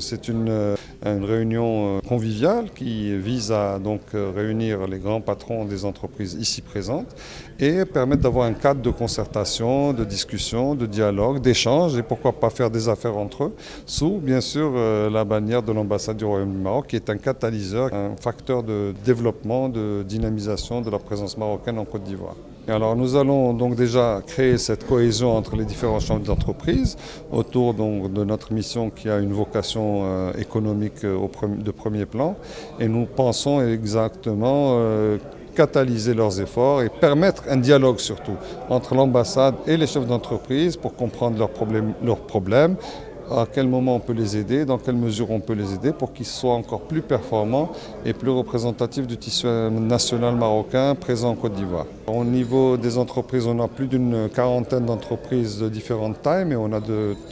C'est une réunion conviviale qui vise à donc réunir les grands patrons des entreprises ici présentes et permettre d'avoir un cadre de concertation, de discussion, de dialogue, d'échange et pourquoi pas faire des affaires entre eux sous bien sûr la bannière de l'ambassade du Royaume du Maroc qui est un catalyseur, un facteur de développement, de dynamisation de la présence marocaine en Côte d'Ivoire. Alors nous allons donc déjà créer cette cohésion entre les différentes chambres d'entreprise autour donc de notre mission qui a une vocation économique de premier plan et nous pensons exactement catalyser leurs efforts et permettre un dialogue surtout entre l'ambassade et les chefs d'entreprise pour comprendre leurs problèmes, à quel moment on peut les aider, dans quelle mesure on peut les aider pour qu'ils soient encore plus performants et plus représentatifs du tissu national marocain présent en Côte d'Ivoire. Au niveau des entreprises, on a plus d'une quarantaine d'entreprises de différentes tailles, mais on a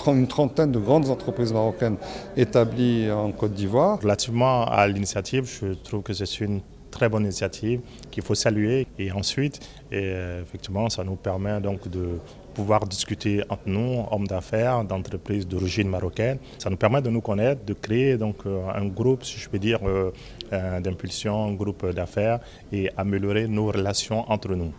une trentaine de grandes entreprises marocaines établies en Côte d'Ivoire. Relativement à l'initiative, je trouve que c'est une très bonne initiative qu'il faut saluer. Et ensuite, effectivement, ça nous permet donc de pouvoir discuter entre nous, hommes d'affaires, d'entreprises d'origine marocaine. Ça nous permet de nous connaître, de créer donc un groupe, si je peux dire, d'impulsion, un groupe d'affaires et améliorer nos relations entre nous.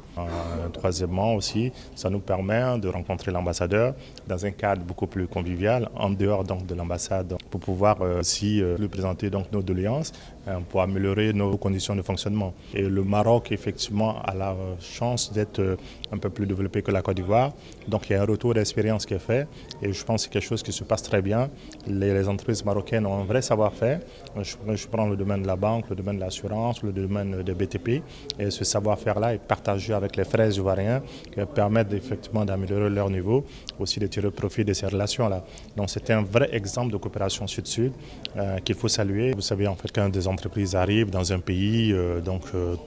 Troisièmement aussi, ça nous permet de rencontrer l'ambassadeur dans un cadre beaucoup plus convivial, en dehors donc de l'ambassade, pour pouvoir aussi lui présenter donc nos doléances, pour améliorer nos conditions de fonctionnement. Et le Maroc, effectivement, a la chance d'être un peu plus développé que la Côte d'Ivoire. Donc il y a un retour d'expérience qui est fait et je pense que c'est quelque chose qui se passe très bien. Les entreprises marocaines ont un vrai savoir-faire. Je prends le domaine de la banque, le domaine de l'assurance, le domaine de BTP. Et ce savoir-faire-là est partagé avec les frères ivoiriens qui permettent effectivement d'améliorer leur niveau, aussi de tirer profit de ces relations-là. Donc c'est un vrai exemple de coopération sud-sud qu'il faut saluer. Vous savez en fait quand des entreprises arrivent dans un pays,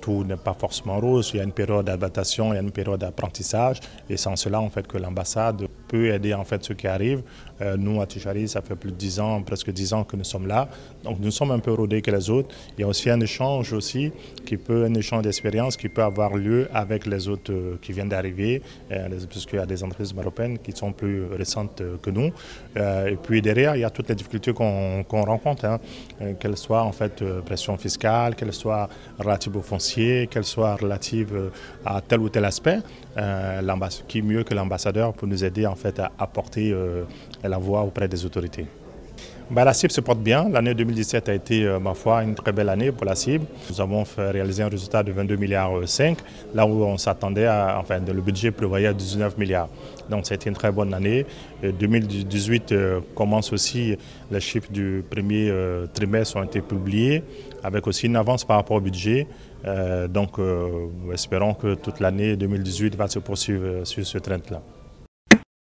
tout n'est pas forcément rose. Il y a une période d'adaptation, il y a une période d'apprentissage et sans cela en fait que l'ambassade peut aider en fait ceux qui arrivent. Nous à Tijari, ça fait plus de 10 ans, presque 10 ans que nous sommes là. Donc nous sommes un peu rodés que les autres. Il y a aussi un échange aussi un échange d'expérience qui peut avoir lieu avec les autres qui viennent d'arriver, puisqu'il y a des entreprises marocaines qui sont plus récentes que nous. Et puis derrière, il y a toutes les difficultés qu'on rencontre, qu'elles soient en fait pression fiscale, qu'elles soient relatives au foncier, qu'elles soient relatives à tel ou tel aspect. Qui mieux que l'ambassadeur pour nous aider en fait à apporter la voix auprès des autorités. La cible se porte bien. L'année 2017 a été, ma foi, une très belle année pour la cible. Nous avons réalisé un résultat de 22,5 milliards, là où on s'attendait le budget prévoyait 19 milliards. Donc ça a été une très bonne année. 2018 commence aussi, les chiffres du premier trimestre ont été publiés, avec aussi une avance par rapport au budget. Espérons que toute l'année 2018 va se poursuivre sur ce trend-là.